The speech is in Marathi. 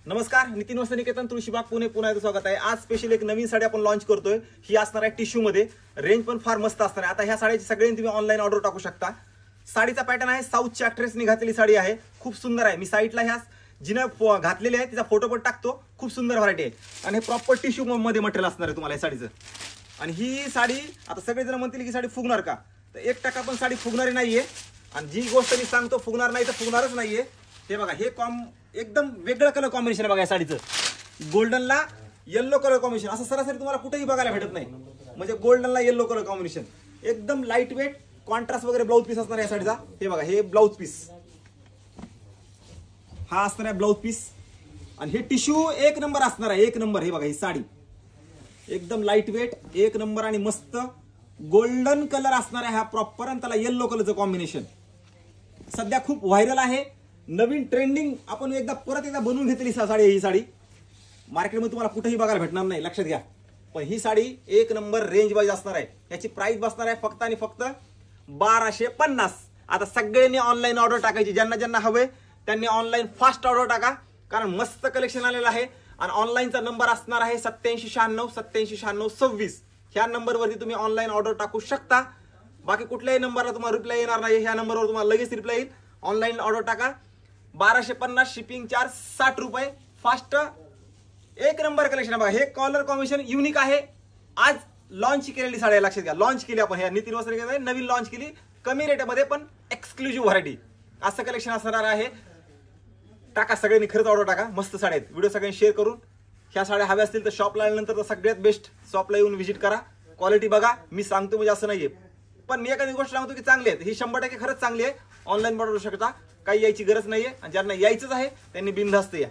नमस्कार, नितीन वस्त्र निकेतन तुळशीबाग पुणे पुन्हा एकदा स्वागत आहे। आज स्पेशल एक नवीन साडी आपण लॉन्च करतोय। ही असणार आहे टिश्यू मध्ये, रेंज पण फार मस्त असणार आहे। आता ह्या साडीची सगळ्यांनी तुम्ही ऑनलाइन ऑर्डर टाकू शकता। साडीचा पॅटर्न आहे साऊथची ॲक्ट्रेसनी घातलेली साडी आहे, खूप सुंदर आहे। मी साईडला ह्या जिने घातलेली आहे तिचा फोटो पण टाकतो, खूप सुंदर व्हरायटी आहे आणि हे प्रॉपर टिश्यू मध्ये मटेरियल असणार आहे तुम्हाला या साडीचं। आणि ही साडी आता सगळेजण म्हणतील की साडी फुगणार का, तर 1% पण साडी फुगणारी नाहीये। आणि जी गोष्ट मी सांगतो फुगणार नाही तर फुगणारच नाहीये। हे बघा, हे एकदम वेगळं कलर कॉम्बिनेशन आहे बघा या साडीचं। गोल्डनला येलो कलर कॉम्बिनेशन असं सरासरी तुम्हाला कुठेही बघायला भेटत नाही। म्हणजे गोल्डनला येलो कलर कॉम्बिनेशन, एकदम लाईट वेट कॉन्ट्रास्ट वगैरे ब्लाउज पीस असणार या साडीचा। हे बघा, हे ब्लाउज पीस हा असणार आहे ब्लाउज पीस। आणि हे टिश्यू एक नंबर असणार आहे, एक नंबर। हे बघा, ही साडी एकदम लाईट वेट एक नंबर आणि मस्त गोल्डन कलर असणार आहे हा प्रॉपर, आणि त्याला येलो कलरचं कॉम्बिनेशन सध्या खूप व्हायरल आहे। नवीन ट्रेंडिंग आपण परत एकदा बनवून घेतली साडी। ही साडी मार्केटमध्ये तुम्हाला कुठेही बघायला भेटणार नाही, लक्षात घ्या। पण ही साडी एक नंबर रेंज वाईज असणार आहे। याची प्राइस बसणार आहे फक्त आणि फक्त 1250। आता सगळ्यांनी ऑनलाईन ऑर्डर टाकायची, ज्यांना ज्यांना हवे त्यांनी ऑनलाईन फास्ट ऑर्डर टाका, कारण मस्त कलेक्शन आलेलं आहे। आणि ऑनलाईनचा नंबर असणार आहे 8796 8796 26। ह्या नंबरवरती तुम्ही ऑनलाईन ऑर्डर टाकू शकता। बाकी कुठल्याही नंबरला तुम्हाला रिप्लाय येणार नाही, ह्या नंबरवर तुम्हाला लगेच रिप्लाय येईल। ऑनलाईन ऑर्डर टाका, 1250 शिपिंग चार्ज 60 रुपये, फास्ट एक नंबर कलेक्शन आहे बघा। हे कलर कॉम्बिनेशन युनिक आहे, आज लॉन्च केलेली साडी आहे, लक्षात घ्या। लॉन्च केली आपण, ह्या नितीन वस्त्र निकेतन नवीन लॉन्च केली, कमी रेटमध्ये पण एक्सक्लुझिव्ह व्हरायटी असं कलेक्शन असणार आहे। टाका सगळ्यांनी, खरंच ऑर्डर टाका, मस्त साड्या आहेत। व्हिडिओ सगळ्यांनी शेअर करून ह्या साड्या हव्या असतील तर शॉपला आल्यानंतर तर सगळ्यात बेस्ट शॉपला येऊन व्हिजिट करा, क्वालिटी बघा। मी सांगतो म्हणजे असं नाहीये, पण मी एखादी गोष्ट सांगतो की चांगली आहे, ही 100% खरंच चांगली आहे। ऑनलाईन ऑर्डर करू शकता, काही यायची गरज नाहीये। आणि ज्यांना यायचंच आहे त्यांनी बिनधास्त या।